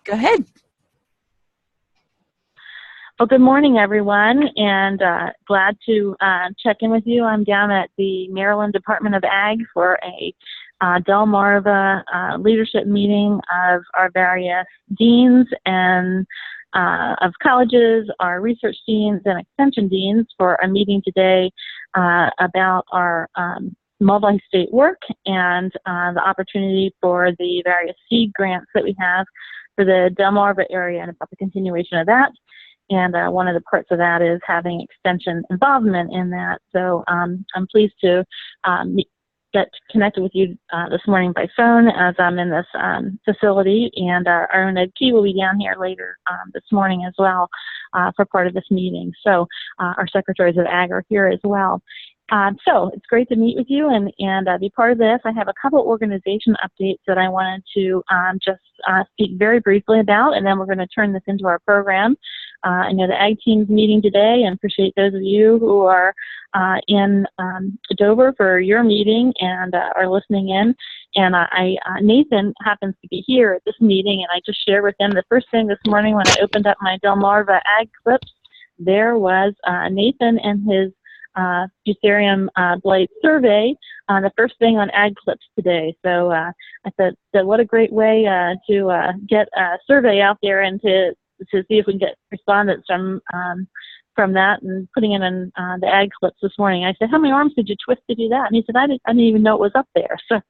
Go ahead. Well, good morning, everyone, and glad to check in with you. I'm down at the Maryland Department of Ag for a Delmarva leadership meeting of our various deans and of colleges, our research deans and extension deans for a meeting today about our multi-state work and the opportunity for the various seed grants that we have for the Delmarva area and about the continuation of that. And one of the parts of that is having extension involvement in that. So I'm pleased to get connected with you this morning by phone as I'm in this facility. And our own Ed Key will be down here later this morning as well for part of this meeting. So our secretaries of Ag are here as well. So it's great to meet with you and be part of this. I have a couple organization updates that I wanted to just speak very briefly about, and then we're going to turn this into our program. I know the Ag team's meeting today, and appreciate those of you who are in Dover for your meeting and are listening in. And Nathan happens to be here at this meeting, and I just shared with him the first thing this morning when I opened up my Delmarva Ag clips, there was Nathan and his Fusarium blight survey, the first thing on Ag Clips today. So I said, what a great way to get a survey out there and to see if we can get respondents from that, and putting it in the Ag Clips this morning. I said, how many arms did you twist to do that? And he said, I didn't even know it was up there. So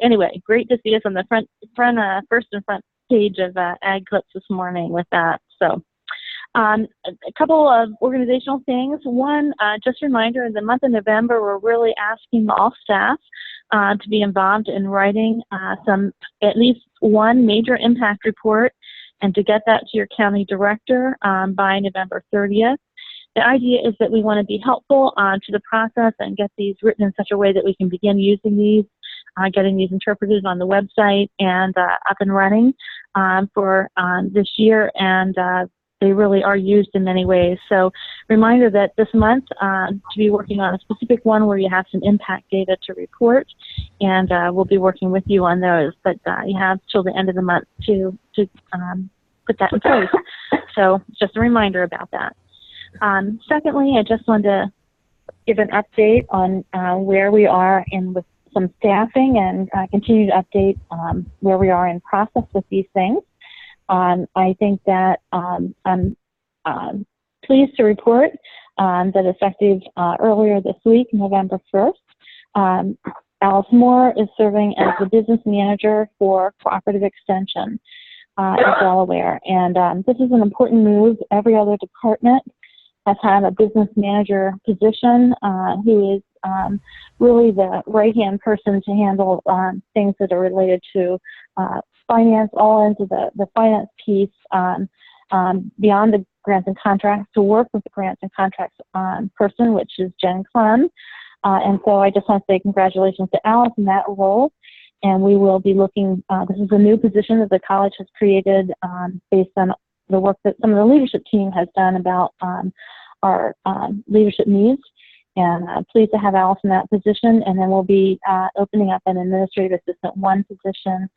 anyway, great to see us on the first and front page of Ag Clips this morning with that. So. A couple of organizational things. One, just a reminder, in the month of November, we're really asking all staff to be involved in writing at least one major impact report and to get that to your county director by November 30th. The idea is that we want to be helpful to the process and get these written in such a way that we can begin using these, getting these interpreted on the website and up and running for this year, and they really are used in many ways. So reminder that this month to be working on a specific one where you have some impact data to report, and we'll be working with you on those, but you have till the end of the month to put that in place. So just a reminder about that. Secondly, I just wanted to give an update on where we are with some staffing and continue to update where we are in process with these things. I think that I'm pleased to report that effective earlier this week, November 1st, Alice Moore is serving as the business manager for Cooperative Extension in Delaware. And this is an important move. Every other department has had a business manager position who is really the right-hand person to handle things that are related to finance, all into the finance piece beyond the grants and contracts, to work with the grants and contracts person, which is Jen Clem. And so I just want to say congratulations to Alice in that role. And we will be looking, this is a new position that the college has created based on the work that some of the leadership team has done about our leadership needs. And pleased to have Alice in that position. And then we'll be opening up an administrative assistant one position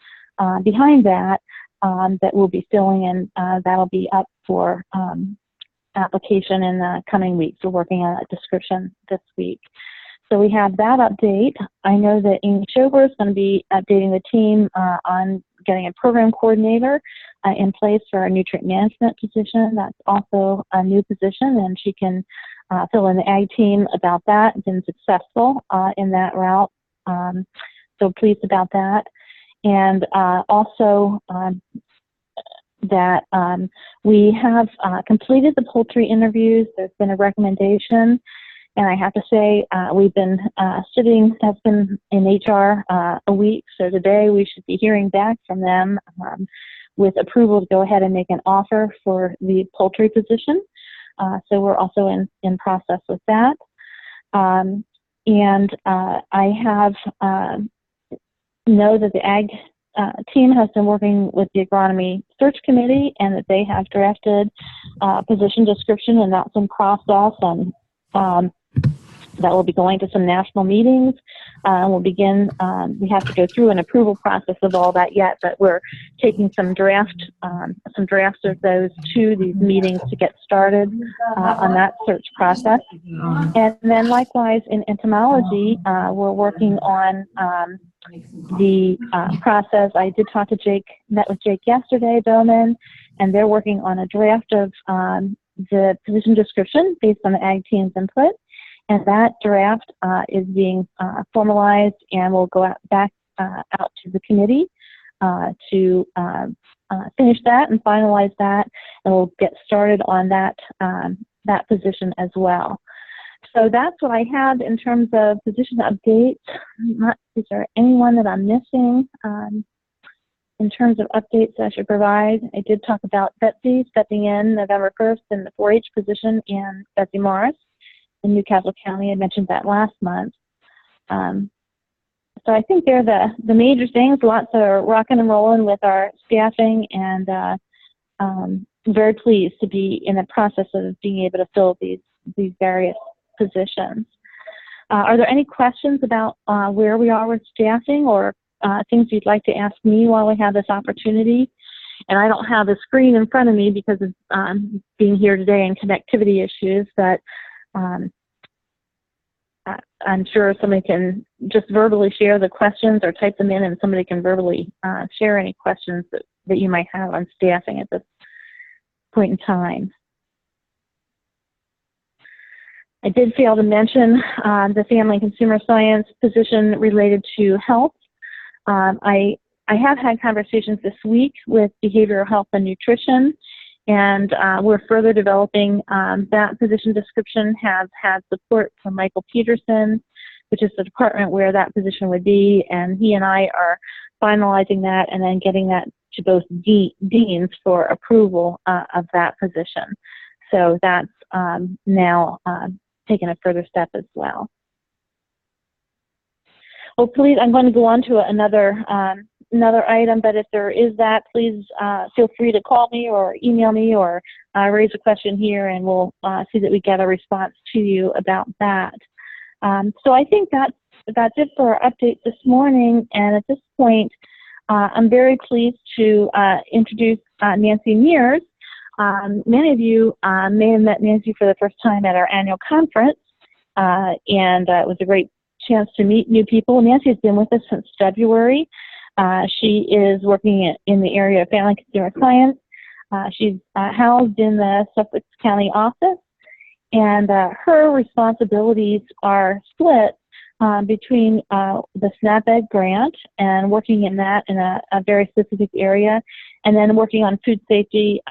behind that that we'll be filling in. That'll be up for application in the coming weeks. We're working on a description this week. So we have that update. I know that Amy Schober is going to be updating the team on getting a program coordinator in place for our nutrient management position. That's also a new position, and she can fill in the Ag team about that. Been successful in that route. So pleased about that. And also that we have completed the poultry interviews. There's been a recommendation, and I have to say we've been sitting, that's been in HR a week, so today we should be hearing back from them with approval to go ahead and make an offer for the poultry position. So we're also in process with that. And I have know that the Ag team has been working with the Agronomy Search Committee, and that they have drafted position description, and that's in process. And that will be going to some national meetings. We'll begin, we have to go through an approval process of all that yet, but we're taking some drafts of those to these meetings to get started on that search process. And then likewise in entomology, we're working on the process. I did talk to Jake, met with Jake yesterday, Bowman, and they're working on a draft of the position description based on the ag team's input. And that draft is being formalized and will go back out to the committee to finish that and finalize that, and we'll get started on that that position as well. So that's what I have in terms of position updates. Is there anyone that I'm missing in terms of updates I should provide? I did talk about Betsy stepping in November 1st in the 4-H position, and Betsy Morris in Newcastle County. I mentioned that last month. So I think they're the major things. Lots of rocking and rolling with our staffing, and very pleased to be in the process of being able to fill these various positions. Are there any questions about where we are with staffing, or things you'd like to ask me while we have this opportunity? And I don't have the screen in front of me because of being here today and connectivity issues, but I'm sure somebody can just verbally share the questions or type them in, and somebody can verbally share any questions that you might have on staffing at this point in time. I did fail to mention the family and consumer science position related to health. I have had conversations this week with behavioral health and nutrition, and we're further developing that position description. Have had support from Michael Peterson, which is the department where that position would be, and he and I are finalizing that and then getting that to both deans for approval of that position. So that's now taken a further step as well. Oh, please, I'm going to go on to another item, but if there is that, please feel free to call me or email me or raise a question here, and we'll see that we get a response to you about that. So I think that's it for our update this morning, and at this point, I'm very pleased to introduce Nancy Mears. Many of you may have met Nancy for the first time at our annual conference, and it was a great chance to meet new people. Nancy has been with us since February. She is working in the area of family consumer science. She's housed in the Sussex County office, and her responsibilities are split between the SNAP Ed grant and working in that in a very specific area, and then working on food safety,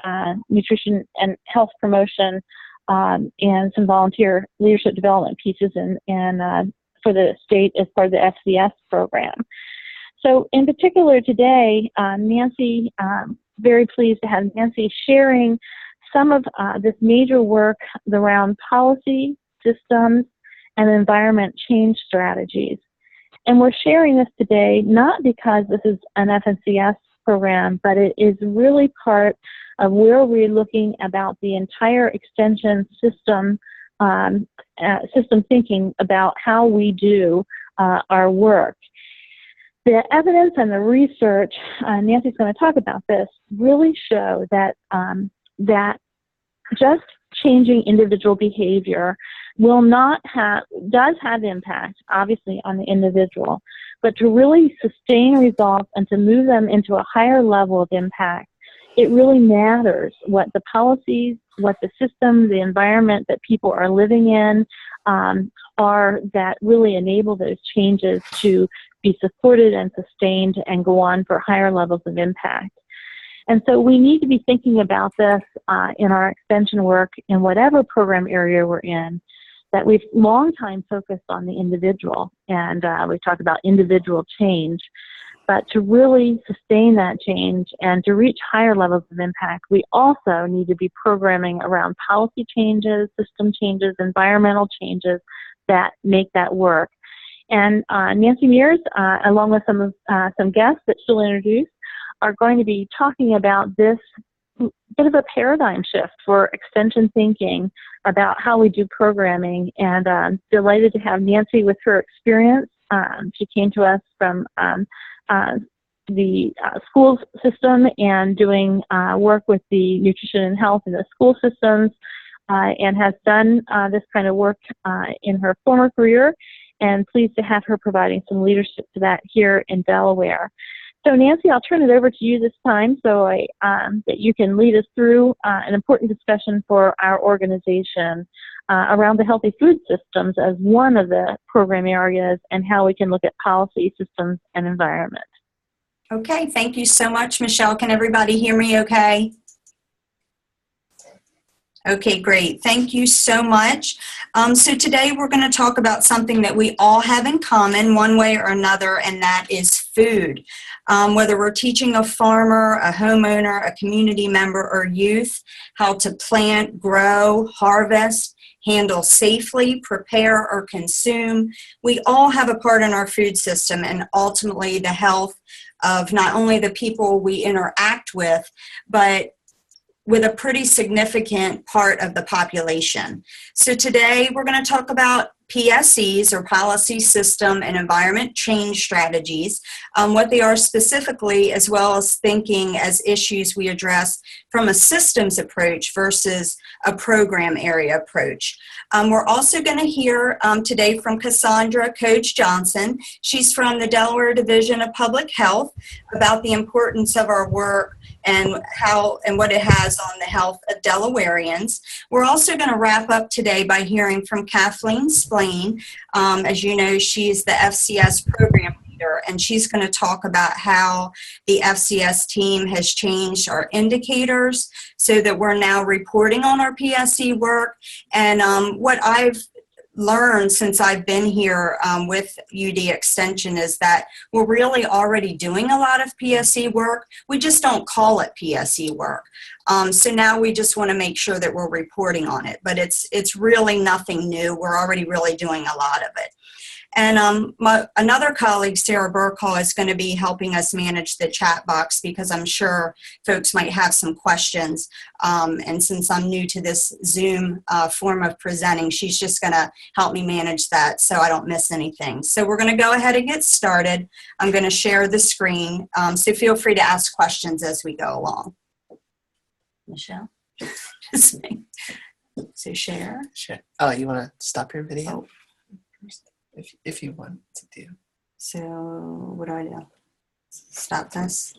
nutrition and health promotion, and some volunteer leadership development pieces and for the state as part of the FCS program. So in particular today, Nancy, very pleased to have Nancy sharing some of this major work around policy, systems, and environment change strategies. And we're sharing this today not because this is an FNCS program, but it is really part of where we're looking about the entire extension system, system thinking about how we do our work. The evidence and the research, Nancy's going to talk about this, really show that that just changing individual behavior does have impact, obviously, on the individual, but to really sustain results and to move them into a higher level of impact, it really matters what the policies, what the system, the environment that people are living in are that really enable those changes to be supported and sustained and go on for higher levels of impact. And so we need to be thinking about this in our extension work in whatever program area we're in, that we've long time focused on the individual, and we talked about individual change, but to really sustain that change and to reach higher levels of impact, we also need to be programming around policy changes, system changes, environmental changes that make that work. And Nancy Mears, along with some guests that she'll introduce, are going to be talking about this bit of a paradigm shift for extension thinking about how we do programming, and delighted to have Nancy with her experience. She came to us from the schools system and doing work with the nutrition and health in the school systems, and has done this kind of work in her former career, and pleased to have her providing some leadership to that here in Delaware. So Nancy, I'll turn it over to you this time so that you can lead us through an important discussion for our organization around the healthy food systems as one of the program areas and how we can look at policy, systems, and environment. Okay, thank you so much, Michelle. Can everybody hear me okay? Okay, great. Thank you so much. So today we're going to talk about something that we all have in common one way or another, and that is food. Whether we're teaching a farmer, a homeowner, a community member, or youth how to plant, grow, harvest, handle safely, prepare, or consume, we all have a part in our food system and ultimately the health of not only the people we interact with, but with a pretty significant part of the population. So today we're going to talk about PSEs, or Policy, System, and Environment Change Strategies, what they are specifically, as well as thinking as issues we address from a systems approach versus a program area approach. We're also going to hear today from Cassandra Coach Johnson. She's from the Delaware Division of Public Health, about the importance of our work and how and what it has on the health of Delawareans. We're also going to wrap up today by hearing from Kathleen Splain. As you know, she's the FCS program leader, and she's going to talk about how the FCS team has changed our indicators so that we're now reporting on our PSE work. And what I've learned since I've been here with UD Extension is that we're really already doing a lot of PSE work. We just don't call it PSE work. So now we just want to make sure that we're reporting on it, but it's really nothing new. We're already really doing a lot of it. And another colleague, Sarah Burkhall, is going to be helping us manage the chat box because I'm sure folks might have some questions. And since I'm new to this Zoom form of presenting, she's just going to help me manage that so I don't miss anything. So we're going to go ahead and get started. I'm going to share the screen, so feel free to ask questions as we go along. Michelle? So share. Sure. Oh, you want to stop your video? Oh. If you want to do. So what do I do? Stop this.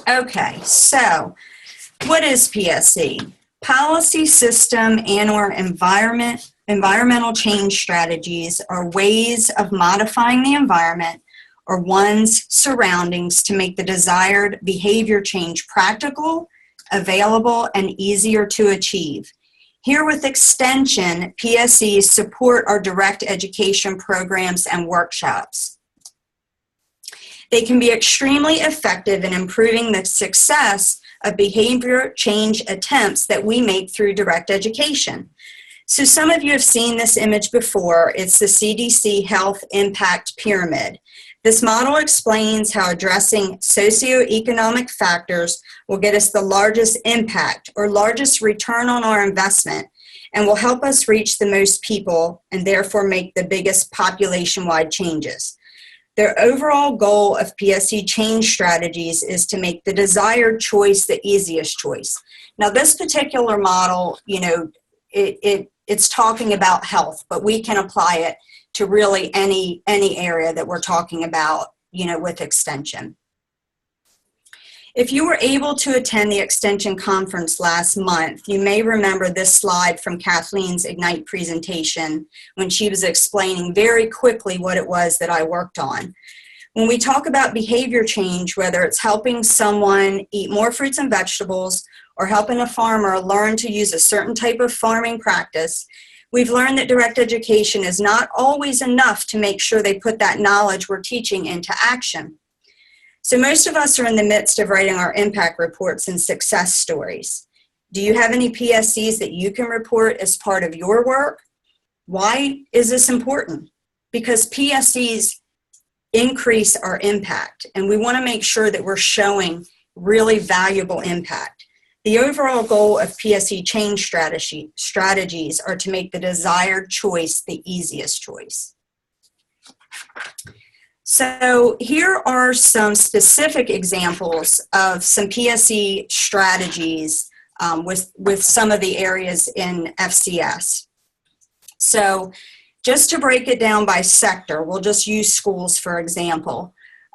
Okay, so what is PSE? Policy, system, and/or environmental change strategies are ways of modifying the environment or one's surroundings to make the desired behavior change practical, available, and easier to achieve. Here with Extension, PSEs support our direct education programs and workshops. They can be extremely effective in improving the success of behavior change attempts that we make through direct education. So some of you have seen this image before. It's the CDC Health Impact Pyramid. This model explains how addressing socioeconomic factors will get us the largest impact or largest return on our investment and will help us reach the most people and therefore make the biggest population-wide changes. Their overall goal of PSE change strategies is to make the desired choice the easiest choice. Now, this particular model, you know, it's talking about health, but we can apply it to really any area that we're talking about, you know, with Extension. If you were able to attend the Extension conference last month, you may remember this slide from Kathleen's Ignite presentation when she was explaining very quickly what it was that I worked on. When we talk about behavior change, whether it's helping someone eat more fruits and vegetables or helping a farmer learn to use a certain type of farming practice, we've learned that direct education is not always enough to make sure they put that knowledge we're teaching into action. So most of us are in the midst of writing our impact reports and success stories. Do you have any PSCs that you can report as part of your work? Why is this important? Because PSCs increase our impact, and we want to make sure that we're showing really valuable impact. The overall goal of PSC change strategies are to make the desired choice the easiest choice. So here are some specific examples of some PSC strategies with some of the areas in FCS. So just to break it down by sector, we'll just use schools for example.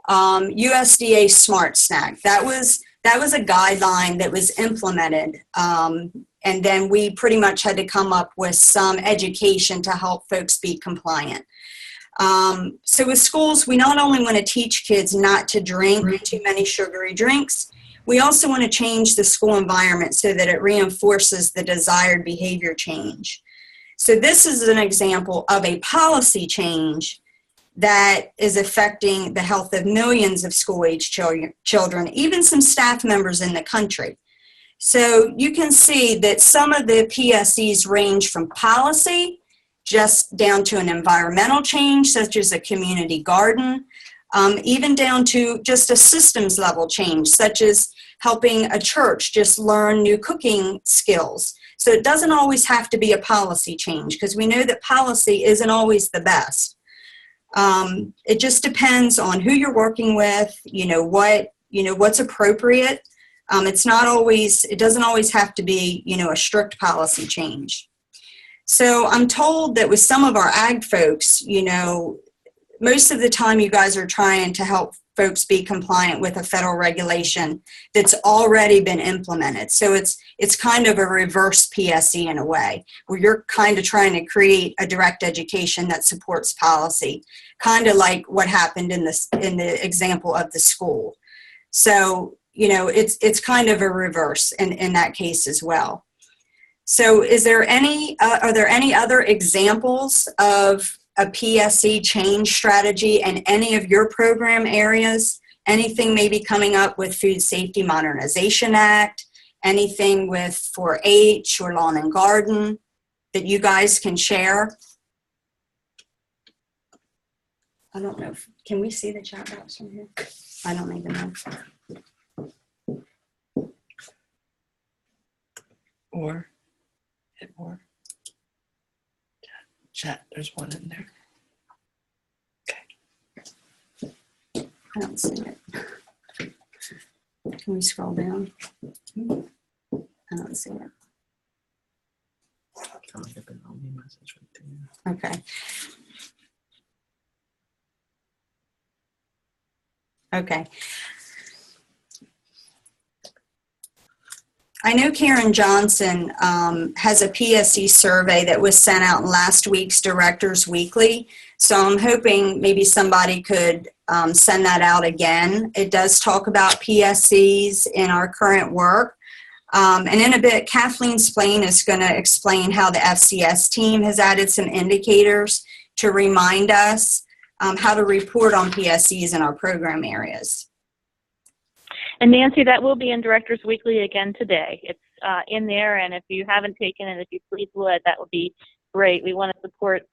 USDA Smart Snack, that was a guideline that was implemented, and then we pretty much had to come up with some education to help folks be compliant. So with schools, we not only want to teach kids not to drink too many sugary drinks, we also want to change the school environment so that it reinforces the desired behavior change. So this is an example of a policy change that is affecting the health of millions of school-age children, even some staff members in the country. So you can see that some of the PSCs range from policy just down to an environmental change, such as a community garden, even down to just a systems level change, such as helping a church just learn new cooking skills. So it doesn't always have to be a policy change, because we know that policy isn't always the best. It just depends on who you're working with, what's appropriate. It doesn't always have to be, a strict policy change. So I'm told that with some of our ag folks, most of the time you guys are trying to help folks be compliant with a federal regulation that's already been implemented. So it's kind of a reverse PSC in a way, where you're kind of trying to create a direct education that supports policy, kind of like what happened in the example of the school. So, it's kind of a reverse in that case as well. So are there any other examples of a PSC change strategy in any of your program areas? Anything maybe coming up with Food Safety Modernization Act, anything with 4-H or Lawn and Garden that you guys can share? I don't know. Can we see the chat box from here? I don't even know. Or hit more. Chat, there's one in there. Okay. I don't see it. Can we scroll down? I don't see it. Okay. Okay. I know Karen Johnson has a PSC survey that was sent out in last week's Directors Weekly. So I'm hoping maybe somebody could send that out again. It does talk about PSCs in our current work. And in a bit, Kathleen Splain is going to explain how the FCS team has added some indicators to remind us how to report on PSCs in our program areas. And Nancy, that will be in Directors Weekly again today. It's in there, and if you haven't taken it, if you please would, that would be great. We want to support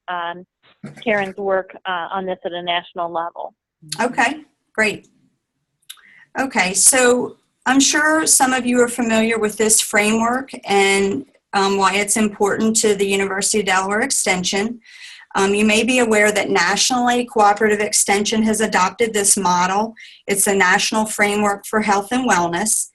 Karen's work on this at a national level. Okay, great. Okay, so I'm sure some of you are familiar with this framework and why it's important to the University of Delaware Extension. You may be aware that nationally, Cooperative Extension has adopted this model. It's a national framework for health and wellness.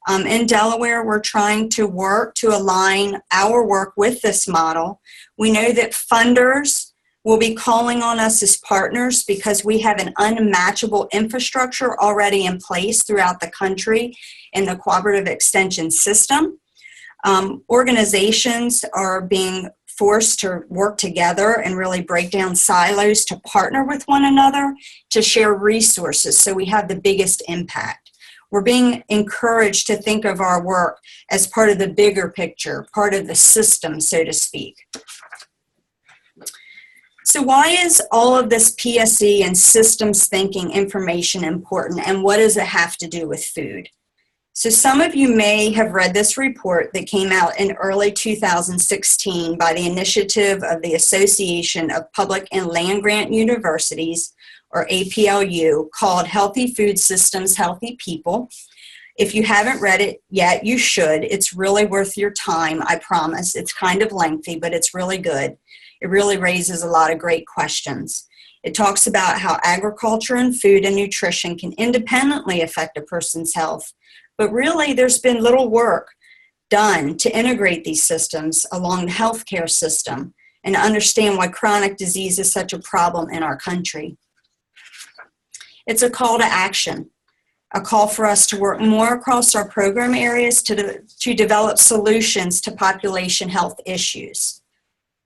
In Delaware, we're trying to work to align our work with this model. We know that funders will be calling on us as partners because we have an unmatchable infrastructure already in place throughout the country in the Cooperative Extension system. Organizations are being forced to work together and really break down silos to partner with one another to share resources so we have the biggest impact. We're being encouraged to think of our work as part of the bigger picture, part of the system, so to speak. So why is all of this PSC and systems thinking information important, and what does it have to do with food? So some of you may have read this report that came out in early 2016 by the initiative of the Association of Public and Land-Grant Universities, or APLU, called Healthy Food Systems, Healthy People. If you haven't read it yet, you should. It's really worth your time, I promise. It's kind of lengthy, but it's really good. It really raises a lot of great questions. It talks about how agriculture and food and nutrition can independently affect a person's health, but really there's been little work done to integrate these systems along the healthcare system and to understand why chronic disease is such a problem in our country. It's a call to action, a call for us to work more across our program areas to develop solutions to population health issues.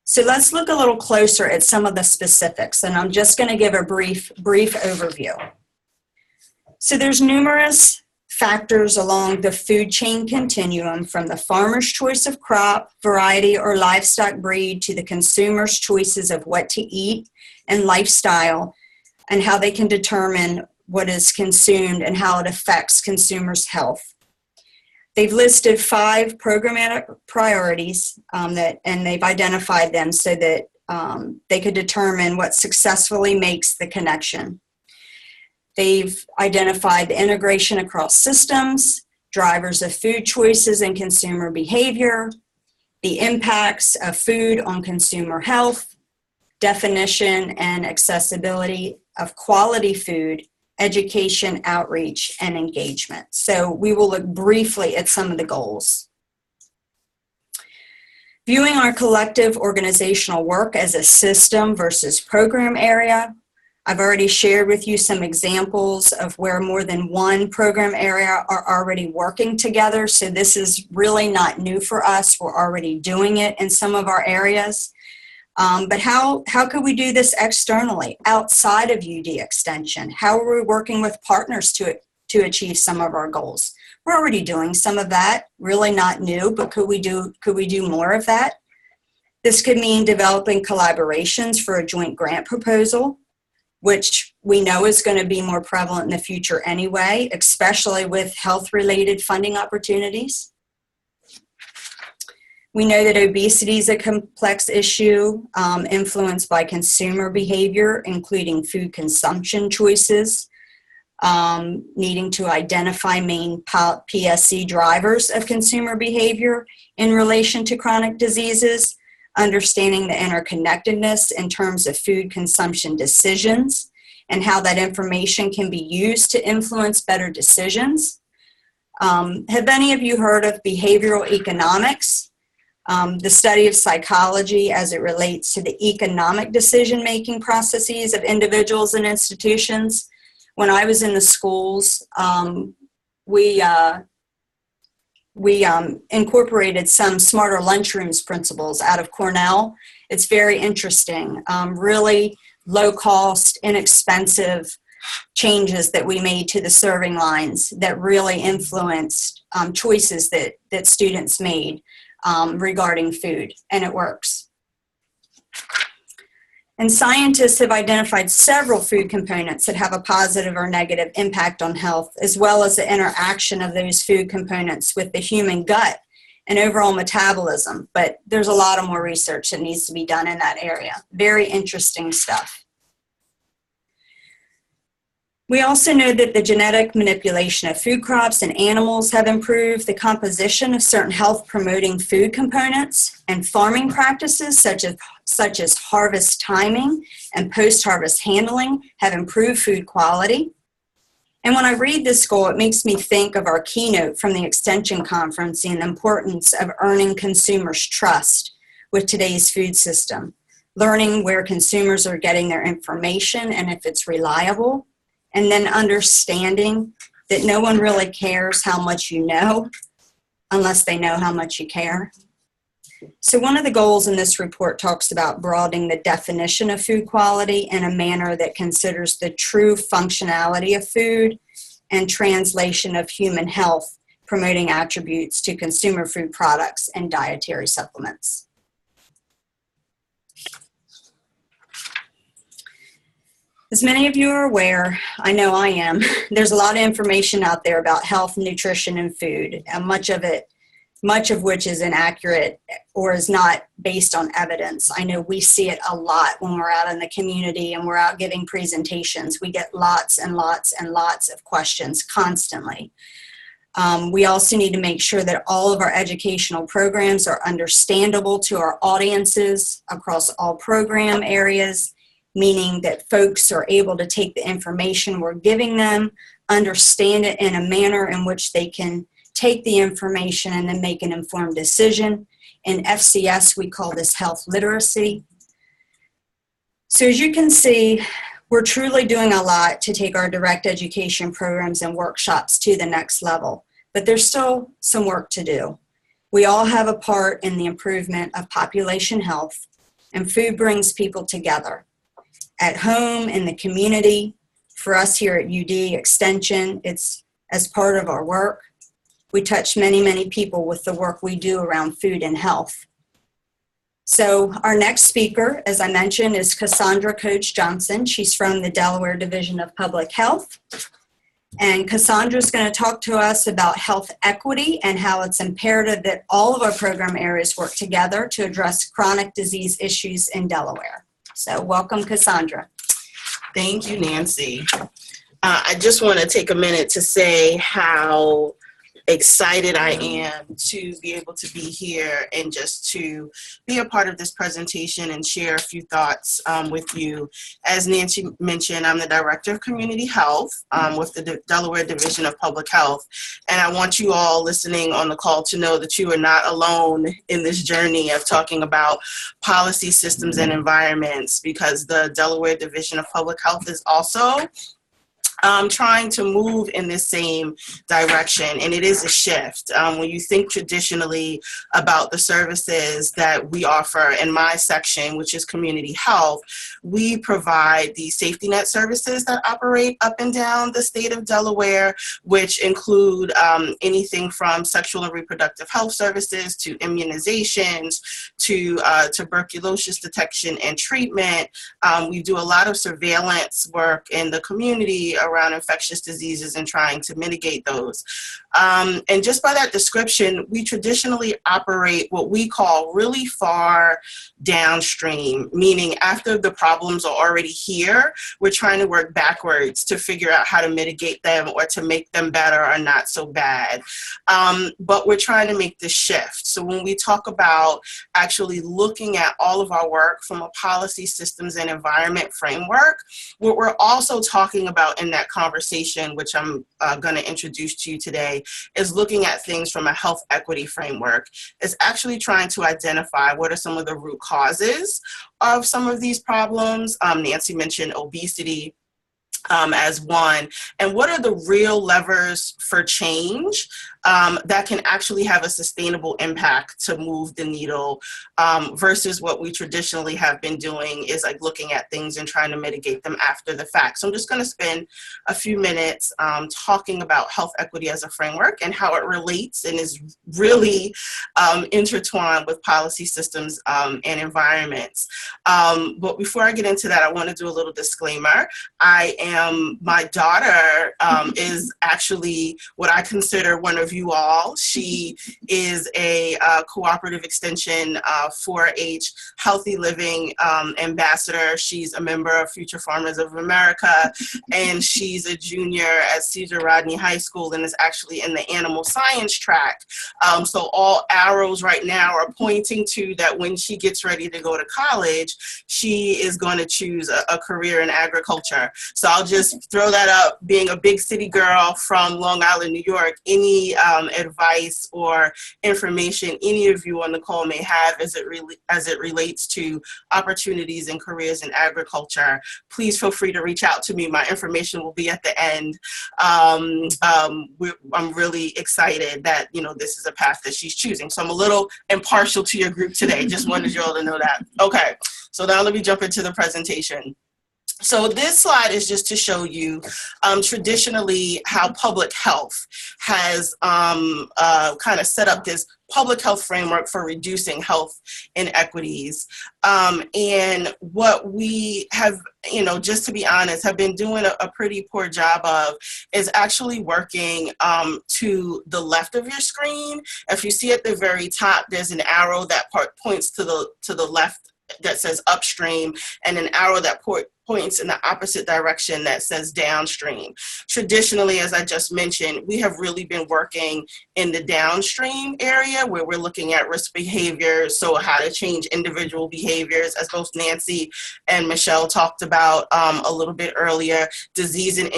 So let's look a little closer at some of the specifics, and I'm just going to give a brief overview. So there's numerous factors along the food chain continuum, from the farmer's choice of crop, variety, or livestock breed to the consumer's choices of what to eat and lifestyle, and how they can determine what is consumed and how it affects consumers' health. They've listed 5 programmatic priorities and they've identified them so that they could determine what successfully makes the connection. They've identified the integration across systems, drivers of food choices and consumer behavior, the impacts of food on consumer health, definition and accessibility of quality food, education, outreach, and engagement. So we will look briefly at some of the goals. Viewing our collective organizational work as a system versus program area, I've already shared with you some examples of where more than one program area are already working together. So this is really not new for us. We're already doing it in some of our areas. But how could we do this externally, outside of UD Extension? How are we working with partners to achieve some of our goals? We're already doing some of that, really not new, but could we do more of that? This could mean developing collaborations for a joint grant proposal, which we know is going to be more prevalent in the future anyway, especially with health-related funding opportunities. We know that obesity is a complex issue influenced by consumer behavior, including food consumption choices, needing to identify main PSC drivers of consumer behavior in relation to chronic diseases, understanding the interconnectedness in terms of food consumption decisions and how that information can be used to influence better decisions. Have any of you heard of behavioral economics? The study of psychology as it relates to the economic decision-making processes of individuals and institutions. When I was in the schools, we incorporated some smarter lunchrooms principles out of Cornell. It's very interesting, really low-cost, inexpensive changes that we made to the serving lines that really influenced choices that students made regarding food, and it works. And scientists have identified several food components that have a positive or negative impact on health, as well as the interaction of those food components with the human gut and overall metabolism. But there's a lot of more research that needs to be done in that area. Very interesting stuff. We also know that the genetic manipulation of food crops and animals have improved the composition of certain health-promoting food components, and farming practices such as harvest timing and post-harvest handling have improved food quality. And when I read this goal, it makes me think of our keynote from the Extension Conference and the importance of earning consumers' trust with today's food system, learning where consumers are getting their information and if it's reliable, and then understanding that no one really cares how much you know unless they know how much you care. So one of the goals in this report talks about broadening the definition of food quality in a manner that considers the true functionality of food and translation of human health, promoting attributes to consumer food products and dietary supplements. As many of you are aware, I know I am, there's a lot of information out there about health, nutrition, and food, and much of which is inaccurate or is not based on evidence. I know we see it a lot when we're out in the community and we're out giving presentations. We get lots and lots and lots of questions constantly. We also need to make sure that all of our educational programs are understandable to our audiences across all program areas, meaning that folks are able to take the information we're giving them, understand it in a manner in which they can take the information and then make an informed decision. In FCS, we call this health literacy. So as you can see, we're truly doing a lot to take our direct education programs and workshops to the next level, but there's still some work to do. We all have a part in the improvement of population health, and food brings people together. At home, in the community, for us here at UD Extension, it's as part of our work. We touch many, many people with the work we do around food and health. So our next speaker, as I mentioned, is Cassandra Coach Johnson. She's from the Delaware Division of Public Health. And Cassandra's going to talk to us about health equity and how it's imperative that all of our program areas work together to address chronic disease issues in Delaware. So welcome, Cassandra. Thank you, Nancy. I just want to take a minute to say how excited I am to be able to be here and just to be a part of this presentation and share a few thoughts with you. As Nancy mentioned, I'm the Director of Community Health with the Delaware Division of Public Health. And I want you all listening on the call to know that you are not alone in this journey of talking about policy, systems, and environments, because the Delaware Division of Public Health is also trying to move in this same direction, and it is a shift. When you think traditionally about the services that we offer in my section, which is community health, we provide the safety net services that operate up and down the state of Delaware, which include anything from sexual and reproductive health services to immunizations to tuberculosis detection and treatment. We do a lot of surveillance work in the community around infectious diseases and trying to mitigate those. And just by that description, we traditionally operate what we call really far downstream, meaning after the problems are already here, we're trying to work backwards to figure out how to mitigate them or to make them better or not so bad. But we're trying to make this shift. So when we talk about actually looking at all of our work from a policy, systems, and environment framework, what we're also talking about in that conversation, which I'm going to introduce to you today, is looking at things from a health equity framework. It's actually trying to identify what are some of the root causes of some of these problems. Nancy mentioned obesity as one, and what are the real levers for change that can actually have a sustainable impact to move the needle versus what we traditionally have been doing is like looking at things and trying to mitigate them after the fact. So I'm just going to spend a few minutes talking about health equity as a framework and how it relates and is really intertwined with policy, systems, and environments. But before I get into that, I want to do a little disclaimer. My daughter is actually what I consider one of you all. She is a cooperative extension 4-H healthy living ambassador. She's a member of Future Farmers of America, and she's a junior at Cesar Rodney High School and is actually in the animal science track. So all arrows right now are pointing to that when she gets ready to go to college, she is going to choose a career in agriculture. So I'll just throw that up. Being a big city girl from Long Island, New York, any advice or information any of you on the call may have as it relates to opportunities and careers in agriculture, please feel free to reach out to me. My information will be at the end. I'm really excited that, this is a path that she's choosing. So I'm a little impartial to your group today. Just wanted you all to know that. Okay, so now let me jump into the presentation. So this slide is just to show you traditionally how public health has kind of set up this public health framework for reducing health inequities. And what we have, just to be honest, have been doing a pretty poor job of is actually working to the left of your screen. If you see at the very top, there's an arrow that points to the left that says upstream, and an arrow that points in the opposite direction that says downstream. Traditionally, as I just mentioned, we have really been working in the downstream area where we're looking at risk behaviors, so how to change individual behaviors, as both Nancy and Michelle talked about a little bit earlier. Disease and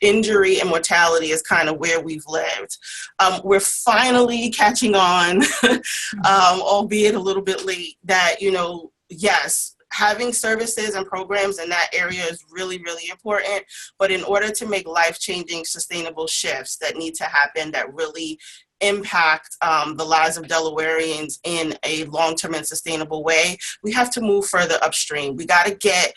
injury and mortality is kind of where we've lived. We're finally catching on, albeit a little bit late, that, yes, having services and programs in that area is really, really important. But in order to make life-changing, sustainable shifts that need to happen that really impact the lives of Delawareans in a long-term and sustainable way, we have to move further upstream. We got to get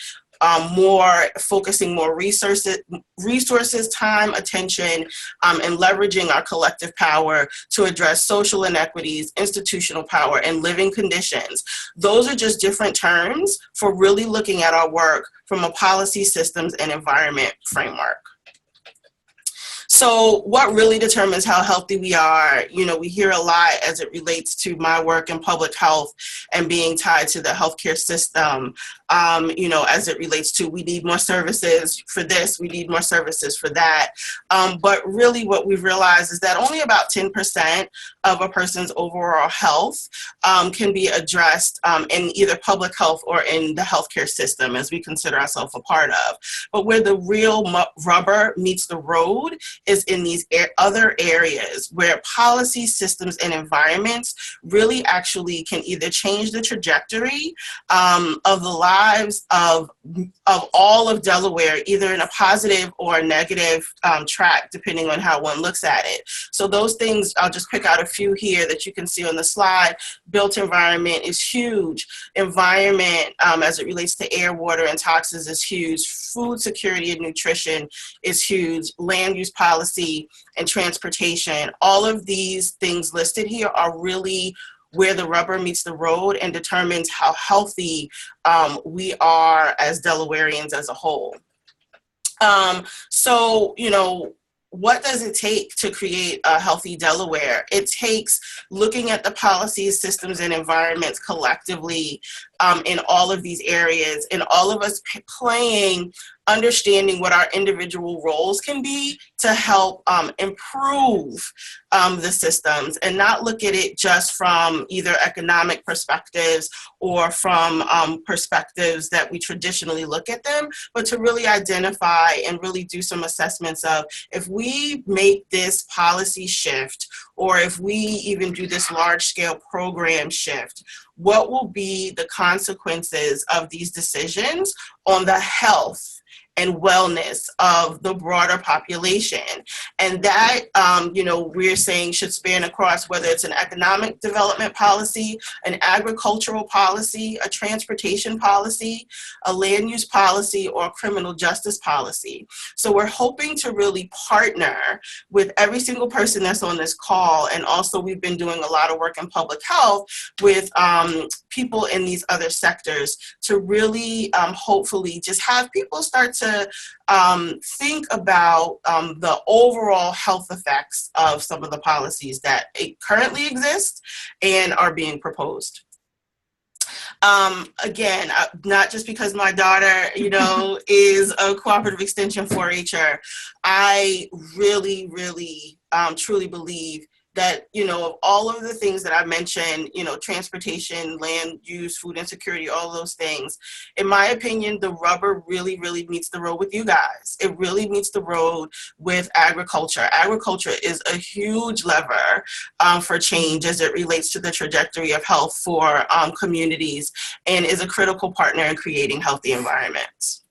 focusing more resources, time, attention, and leveraging our collective power to address social inequities, institutional power, and living conditions. Those are just different terms for really looking at our work from a policy, systems, and environment framework. So what really determines how healthy we are? We hear a lot as it relates to my work in public health and being tied to the healthcare system, as it relates to we need more services for this, we need more services for that. But really what we've realized is that only about 10% of a person's overall health can be addressed in either public health or in the healthcare system, as we consider ourselves a part of. But where the real rubber meets the road is in these other areas where policy, systems, and environments really actually can either change the trajectory of the lives of all of Delaware, either in a positive or a negative track, depending on how one looks at it. So those things, I'll just pick out a few here that you can see on the slide. Built environment is huge. Environment, as it relates to air, water, and toxins, is huge. Food security and nutrition is huge. Land use policy and transportation. All of these things listed here are really where the rubber meets the road and determines how healthy we are as Delawareans as a whole. So, what does it take to create a healthy Delaware? It takes looking at the policies, systems, and environments collectively in all of these areas, and all of us understanding what our individual roles can be to help improve the systems, and not look at it just from either economic perspectives or from perspectives that we traditionally look at them, but to really identify and really do some assessments of, if we make this policy shift, or if we even do this large-scale program shift, what will be the consequences of these decisions on the health and wellness of the broader population? And that, we're saying should span across whether it's an economic development policy, an agricultural policy, a transportation policy, a land use policy, or a criminal justice policy. So we're hoping to really partner with every single person that's on this call. And also we've been doing a lot of work in public health with people in these other sectors to really hopefully just have people start to think about the overall health effects of some of the policies that currently exist and are being proposed. Again, not just because my daughter, is a cooperative extension 4-H'er, I really, really, truly believe that, of all of the things that I mentioned, transportation, land use, food insecurity, all those things, in my opinion, the rubber really, really meets the road with you guys. It really meets the road with agriculture. Agriculture is a huge lever for change as it relates to the trajectory of health for communities, and is a critical partner in creating healthy environments.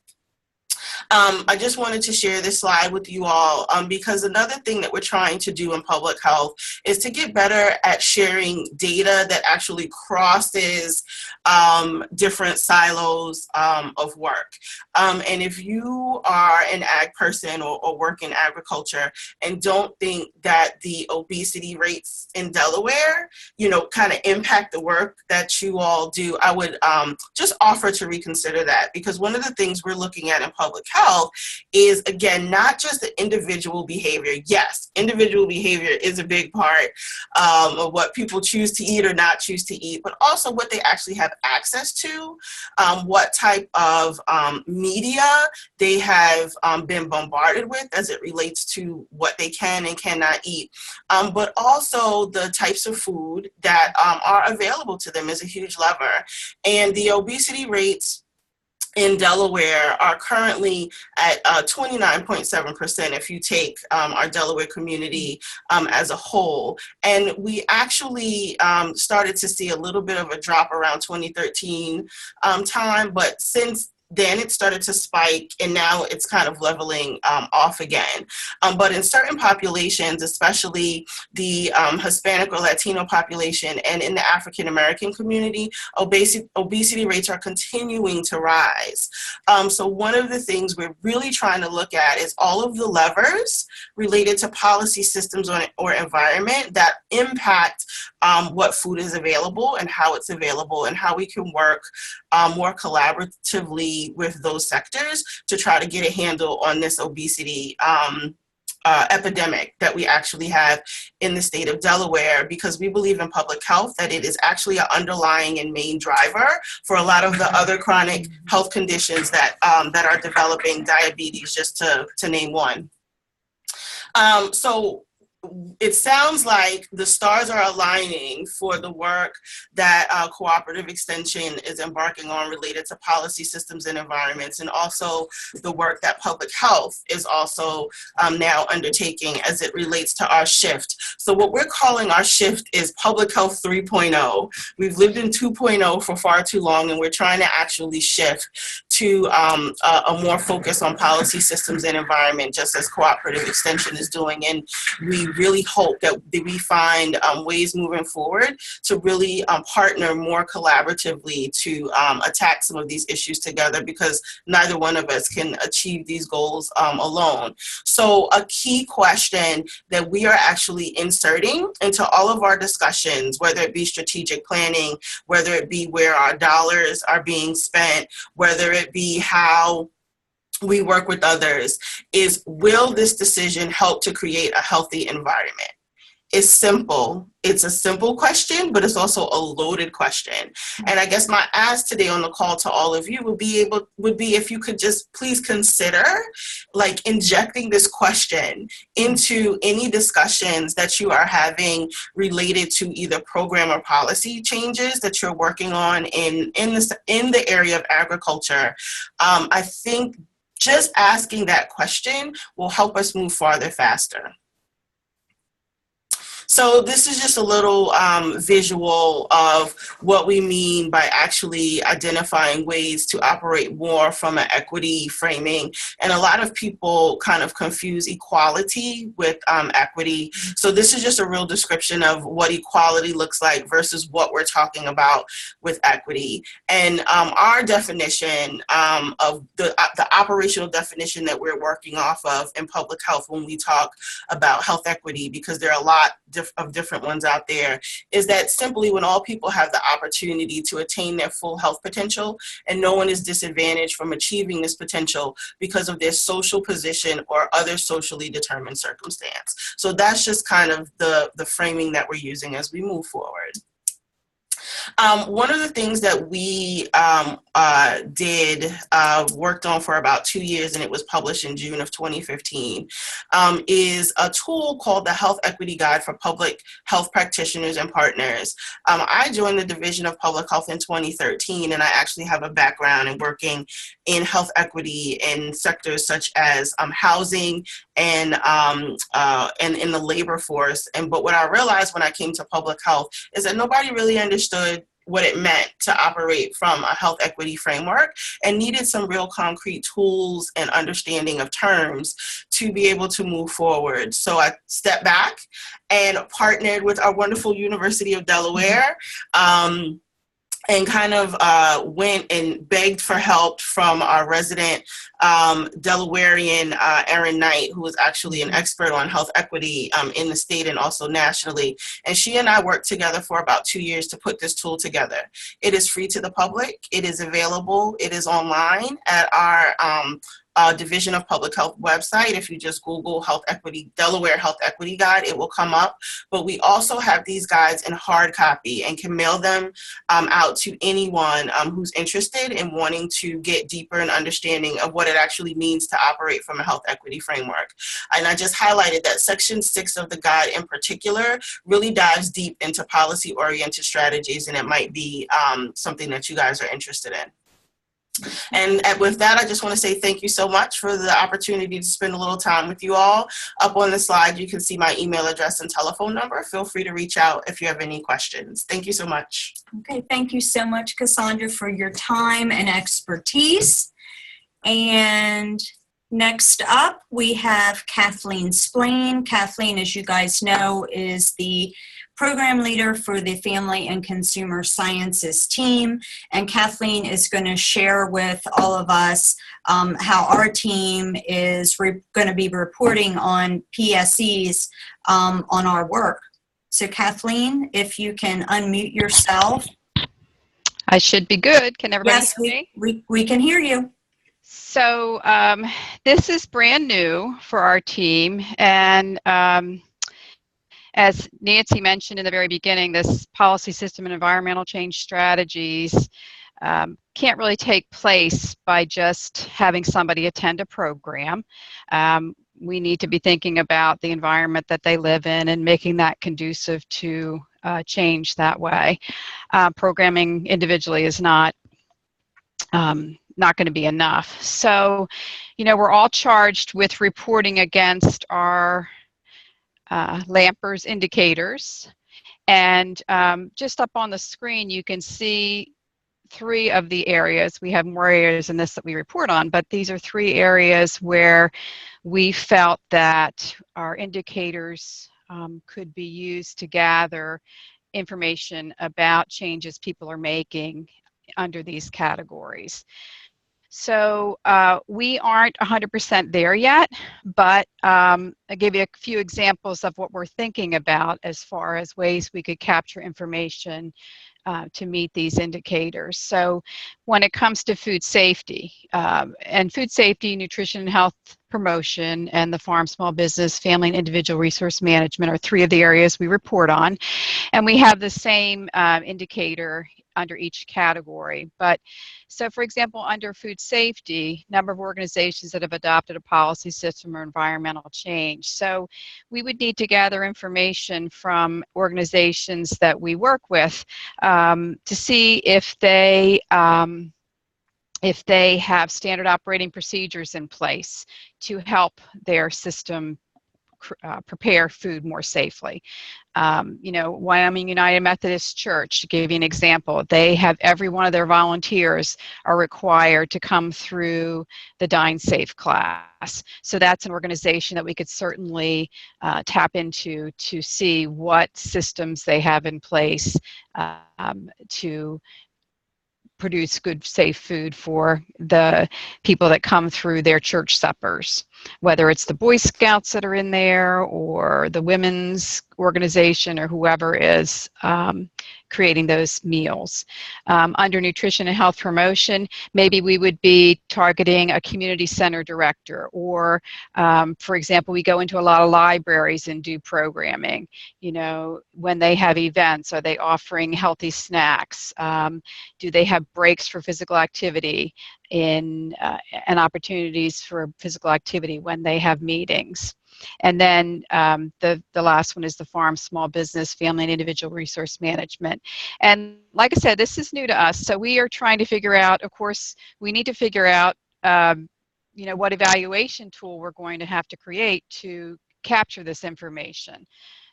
I just wanted to share this slide with you all because another thing that we're trying to do in public health is to get better at sharing data that actually crosses different silos of work. And if you are an ag person or work in agriculture and don't think that the obesity rates in Delaware, kind of impact the work that you all do, I would just offer to reconsider that, because one of the things we're looking at in public health is, again, not just the individual behavior. Yes, individual behavior is a big part of what people choose to eat or not choose to eat, but also what they actually have access to, what type of media they have been bombarded with as it relates to what they can and cannot eat, but also the types of food that are available to them is a huge lever. And the obesity rates in Delaware are currently at 29.7% if you take our Delaware community as a whole. And we actually started to see a little bit of a drop around 2013 time, but since then it started to spike, and now it's kind of leveling off again. But in certain populations, especially the Hispanic or Latino population and in the African American community, obesity rates are continuing to rise. So one of the things we're really trying to look at is all of the levers related to policy systems or environment that impact what food is available and how it's available, and how we can work more collaboratively with those sectors to try to get a handle on this obesity epidemic that we actually have in the state of Delaware, because we believe in public health that it is actually an underlying and main driver for a lot of the other chronic health conditions that that are developing, diabetes, just to name one. So it sounds like the stars are aligning for the work that Cooperative Extension is embarking on related to policy systems and environments, and also the work that Public Health is also now undertaking as it relates to our shift. So what we're calling our shift is Public Health 3.0. We've lived in 2.0 for far too long, and we're trying to actually shift to a more focus on policy systems and environment, just as Cooperative Extension is doing. And we really hope that we find ways moving forward to really partner more collaboratively to attack some of these issues together, because neither one of us can achieve these goals alone. So a key question that we are actually inserting into all of our discussions, whether it be strategic planning, whether it be where our dollars are being spent, whether it be how we work with others, is will this decision help to create a healthy environment? It's simple. It's a simple question, but it's also a loaded question. And I guess my ask today on the call to all of you would be if you could just please consider like injecting this question into any discussions that you are having related to either program or policy changes that you're working on in the area of agriculture. I think just asking that question will help us move farther faster. So this is just a little visual of what we mean by actually identifying ways to operate more from an equity framing. And a lot of people kind of confuse equality with equity. So this is just a real description of what equality looks like versus what we're talking about with equity. And our definition of the operational definition that we're working off of in public health when we talk about health equity, because there are a lot of different ones out there, is that simply when all people have the opportunity to attain their full health potential and no one is disadvantaged from achieving this potential because of their social position or other socially determined circumstance. So that's just kind of the framing that we're using as we move forward. One of the things that we worked on for about 2 years, and it was published in June of 2015, is a tool called the Health Equity Guide for Public Health Practitioners and Partners. I joined the Division of Public Health in 2013, and I actually have a background in working in health equity in sectors such as housing and in the labor force. But what I realized when I came to public health is that nobody really understood what it meant to operate from a health equity framework and needed some real concrete tools and understanding of terms to be able to move forward. So I stepped back and partnered with our wonderful University of Delaware. And kind of went and begged for help from our resident Delawarean, Erin Knight, who is actually an expert on health equity in the state and also nationally. And she and I worked together for about 2 years to put this tool together. It is free to the public. It is available. It is online at our Division of Public Health website. If you just Google Health Equity, Delaware Health Equity Guide, it will come up. But we also have these guides in hard copy and can mail them out to anyone who's interested in wanting to get deeper in understanding of what it actually means to operate from a health equity framework. And I just highlighted that section 6 of the guide in particular really dives deep into policy-oriented strategies, and it might be something that you guys are interested in. And with that, I just want to say thank you so much for the opportunity to spend a little time with you all. Up on the slide, you can see my email address and telephone number. Feel free to reach out if you have any questions. Thank you so much. Okay, thank you so much, Cassandra, for your time and expertise. And next up, we have Kathleen Splain. Kathleen, as you guys know, is the program leader for the Family and Consumer Sciences team. And Kathleen is going to share with all of us how our team is going to be reporting on PSEs on our work. So Kathleen, if you can unmute yourself. I should be good. Can everybody Yes, hear me? we can hear you. So this is brand new for our team, and as Nancy mentioned in the very beginning, this policy system and environmental change strategies can't really take place by just having somebody attend a program. We need to be thinking about the environment that they live in and making that conducive to change that way. Programming individually is not going to be enough. So, you know, we're all charged with reporting against our Lampers indicators, and just up on the screen you can see 3 of the areas. We have more areas in this that we report on, but these are 3 areas where we felt that our indicators could be used to gather information about changes people are making under these categories. So we aren't 100% there yet, but I'll give you a few examples of what we're thinking about as far as ways we could capture information to meet these indicators. So when it comes to food safety, and food safety, nutrition and health promotion, and the farm, small business, family and individual resource management are 3 of the areas we report on. And we have the same indicator under each category. But so for example, under food safety, number of organizations that have adopted a policy system or environmental change. So we would need to gather information from organizations that we work with to see if they have standard operating procedures in place to help their system prepare food more safely. You know, Wyoming United Methodist Church, to give you an example, they have every one of their volunteers are required to come through the Dine Safe class. So that's an organization that we could certainly tap into to see what systems they have in place to produce good, safe food for the people that come through their church suppers, whether it's the Boy Scouts that are in there or the women's organization or whoever is creating those meals. Under nutrition and health promotion, maybe we would be targeting a community center director, or for example, we go into a lot of libraries and do programming. You know, when they have events, are they offering healthy snacks? Do they have breaks for physical activity and opportunities for physical activity when they have meetings? And then the last one is the farm, small business, family and individual resource management. And like I said, this is new to us. So we are trying to figure out, of course, we need to figure out, you know, what evaluation tool we're going to have to create to capture this information.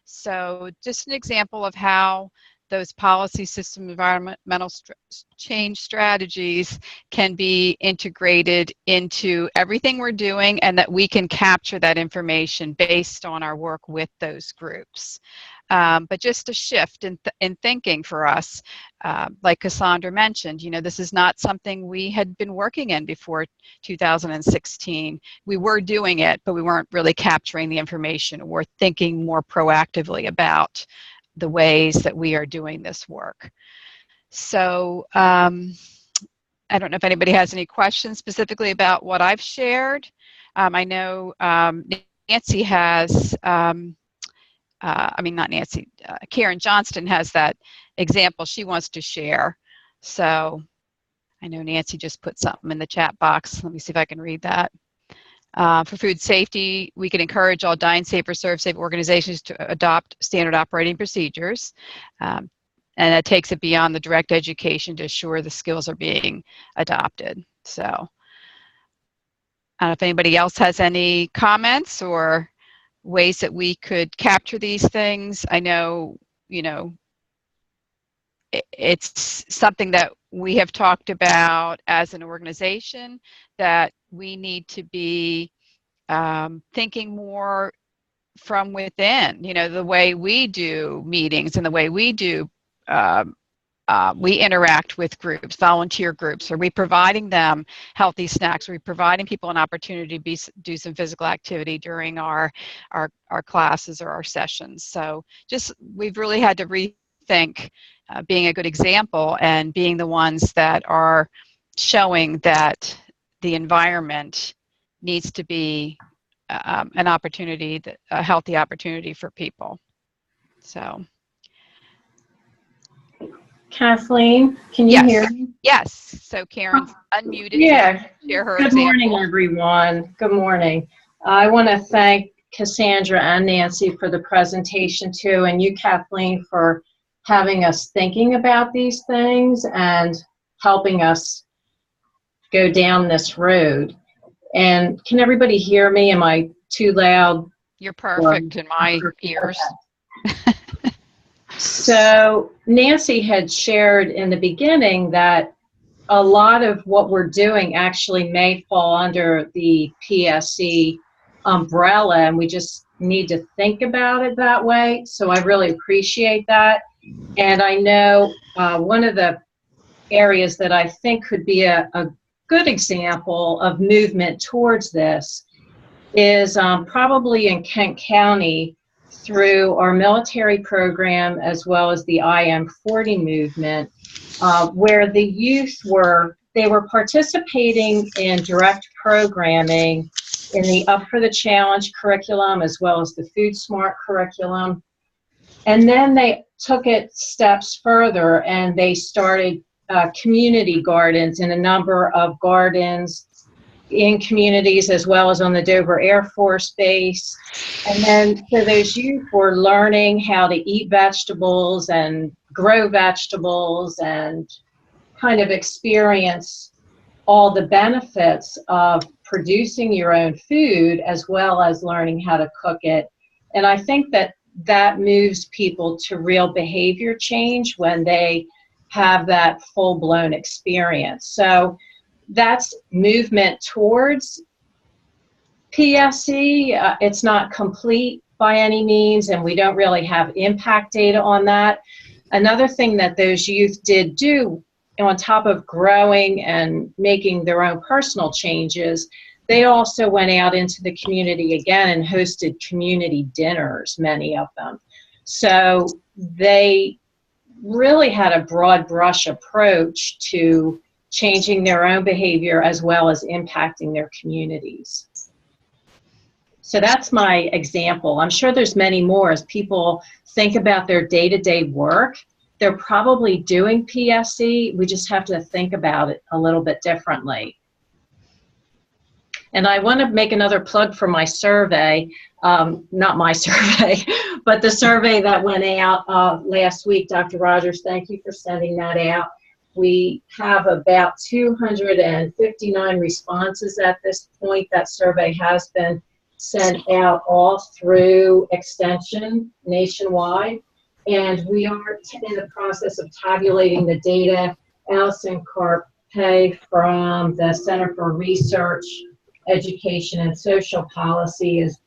So just an example of how those policy system environmental change strategies can be integrated into everything we're doing, and that we can capture that information based on our work with those groups. But just a shift in thinking for us, like Cassandra mentioned, this is not something we had been working in before 2016. We were doing it, but we weren't really capturing the information or thinking more proactively about the ways that we are doing this work. So I don't know if anybody has any questions specifically about what I've shared. I know Nancy has, not Nancy, Karen Johnston has that example she wants to share. So I know Nancy just put something in the chat box. Let me see if I can read that. For food safety, we can encourage all dine safe or serve safe organizations to adopt standard operating procedures. And that takes it beyond the direct education to assure the skills are being adopted. So I don't know if anybody else has any comments or ways that we could capture these things. I know, it's something that we have talked about as an organization, that we need to be thinking more from within, the way we do meetings and the way we do, we interact with groups, volunteer groups. Are we providing them healthy snacks? Are we providing people an opportunity to do some physical activity during our classes or our sessions? So we've really had to rethink being a good example and being the ones that are showing that the environment needs to be an opportunity, a healthy opportunity for people. So. Kathleen, can you hear me? Yes. So Karen's unmuted. Yeah. Share her Good example. morning, everyone. Good morning. I want to thank Cassandra and Nancy for the presentation too, and you, Kathleen, for having us thinking about these things and helping us go down this road. And can everybody hear me? Am I too loud? You're perfect in my ears. So Nancy had shared in the beginning that a lot of what we're doing actually may fall under the PSE umbrella, and we just need to think about it that way. So I really appreciate that. And I know one of the areas that I think could be a good example of movement towards this is probably in Kent County, through our military program as well as the IM40 movement, where the youth were participating in direct programming in the Up for the Challenge curriculum as well as the Food Smart curriculum. And then they took it steps further and they started community gardens in a number of gardens in communities as well as on the Dover Air Force Base. And then so those youth were learning how to eat vegetables and grow vegetables and kind of experience all the benefits of producing your own food as well as learning how to cook it. And I think that moves people to real behavior change when they have that full-blown experience. So that's movement towards PSE. It's not complete by any means, and we don't really have impact data on that. Another thing that those youth did do, on top of growing and making their own personal changes, they also went out into the community again and hosted community dinners, many of them. So they really had a broad brush approach to changing their own behavior as well as impacting their communities. So that's my example. I'm sure there's many more. As people think about their day-to-day work, they're probably doing PSE. We just have to think about it a little bit differently. And I want to make another plug for my survey, not my survey, but the survey that went out last week. Dr. Rogers, thank you for sending that out. We have about 259 responses at this point. That survey has been sent out all through Extension nationwide. And we are in the process of tabulating the data. Allison Carpe from the Center for Research, Education, and Social Policy is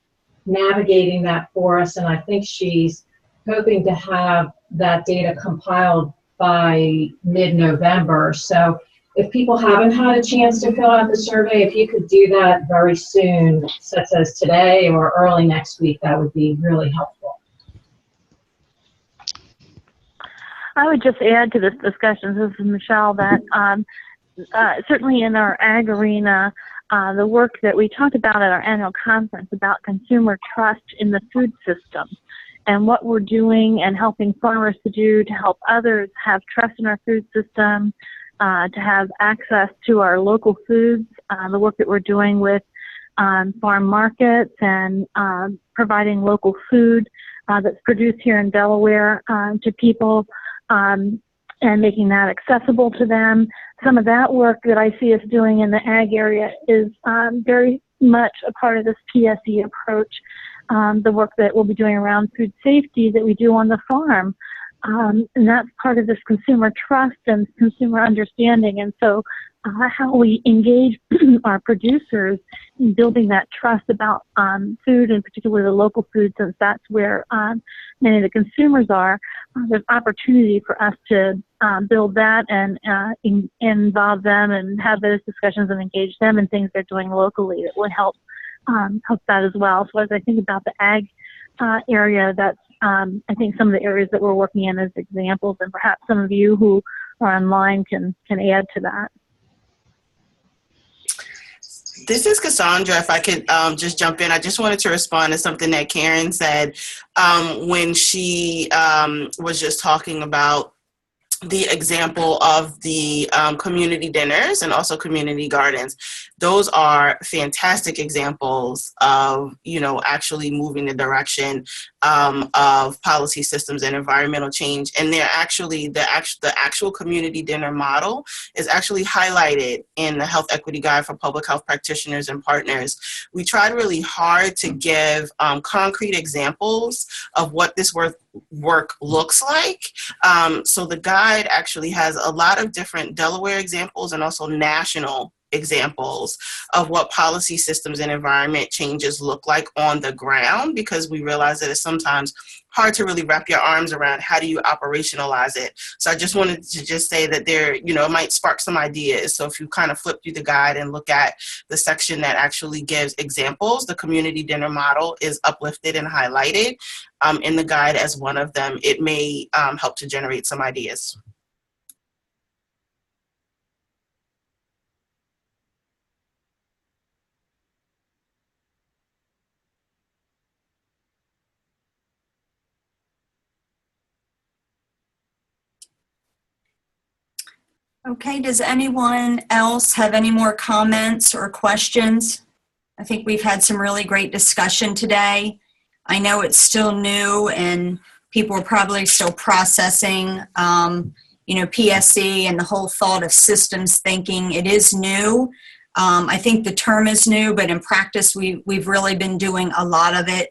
navigating that for us, and I think she's hoping to have that data compiled by mid-November. So if people haven't had a chance to fill out the survey, if you could do that very soon, such as today or early next week, that would be really helpful. I would just add to this discussion, this is Michelle, that certainly in our ag arena, the work that we talked about at our annual conference about consumer trust in the food system and what we're doing and helping farmers to do to help others have trust in our food system, to have access to our local foods, the work that we're doing with farm markets and providing local food that's produced here in Delaware to people and making that accessible to them. Some of that work that I see us doing in the ag area is very much a part of this PSE approach, the work that we'll be doing around food safety that we do on the farm. And that's part of this consumer trust and consumer understanding. And so how we engage our producers in building that trust about food, and particularly the local food, since that's where many of the consumers are, there's opportunity for us to build that and involve them and have those discussions and engage them in things they're doing locally that would help that as well. So as I think about the ag area, that's I think some of the areas that we're working in as examples, and perhaps some of you who are online can add to that. This is Cassandra. If I could just jump in, I just wanted to respond to something that Karen said when she was just talking about the example of the community dinners and also community gardens. Those are fantastic examples of, actually moving the direction of policy systems and environmental change. And they're actually, the actual community dinner model is actually highlighted in the Health Equity Guide for Public Health Practitioners and Partners. We tried really hard to give concrete examples of what this work looks like. So the guide actually has a lot of different Delaware examples and also national examples of what policy systems and environment changes look like on the ground, because we realize that it's sometimes hard to really wrap your arms around how do you operationalize it. So I just wanted to just say that there, it might spark some ideas. So if you kind of flip through the guide and look at the section that actually gives examples, the community dinner model is uplifted and highlighted in the guide as one of them. It may help to generate some ideas. Okay, does anyone else have any more comments or questions? I think we've had some really great discussion today. I know it's still new and people are probably still processing, PSE and the whole thought of systems thinking. It is new. I think the term is new, but in practice, we've really been doing a lot of it.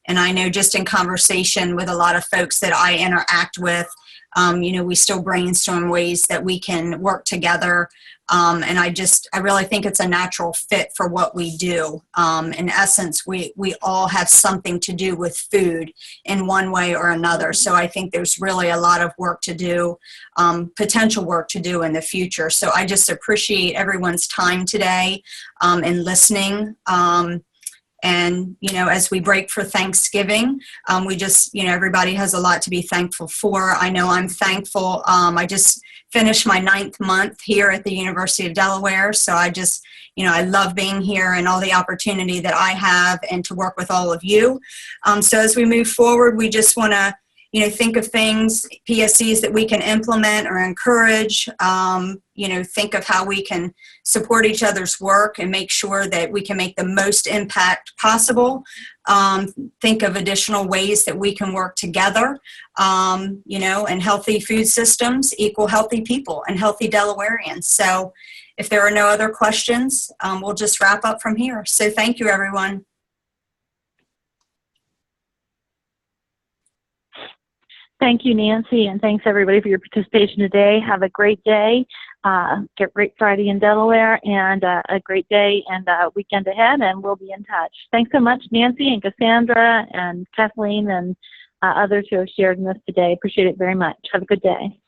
And I know just in conversation with a lot of folks that I interact with, we still brainstorm ways that we can work together. And I really think it's a natural fit for what we do. In essence, we all have something to do with food in one way or another. So I think there's really a lot of work to do, potential work to do in the future. So I just appreciate everyone's time today and listening. And, as we break for Thanksgiving, we just, everybody has a lot to be thankful for. I know I'm thankful. I just finished my 9th month here at the University of Delaware. So I just, I love being here and all the opportunity that I have and to work with all of you. So as we move forward, we just want to, think of things, PSCs that we can implement or encourage, think of how we can support each other's work and make sure that we can make the most impact possible. Think of additional ways that we can work together, and healthy food systems equal healthy people and healthy Delawareans. So if there are no other questions, we'll just wrap up from here. So thank you, everyone. Thank you, Nancy, and thanks everybody for your participation today. Have a great day. Great Friday in Delaware, and a great day and weekend ahead, and we'll be in touch. Thanks so much, Nancy and Cassandra and Kathleen and others who have shared in this today. Appreciate it very much. Have a good day.